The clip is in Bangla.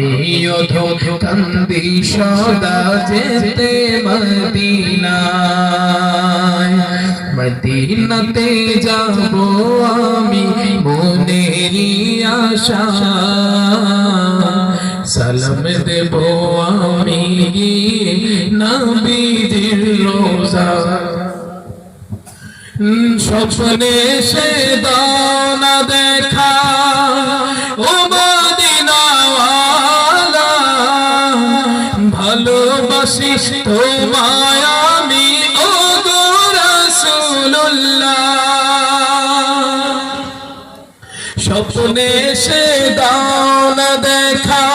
আমিও তো কান্দি সদা যেতে মদিনায় মদিনাতে যাব আমি মনেরই আশা সালাম দেব আমি নবীজির রোজা স্বপ্নে সে দাও না দেখা ও মদিনাওয়ালা ভালোবাসি তোমায় আমি ও গো রাসূলুল্লাহ স্বপ্নে সে দাও না দেখা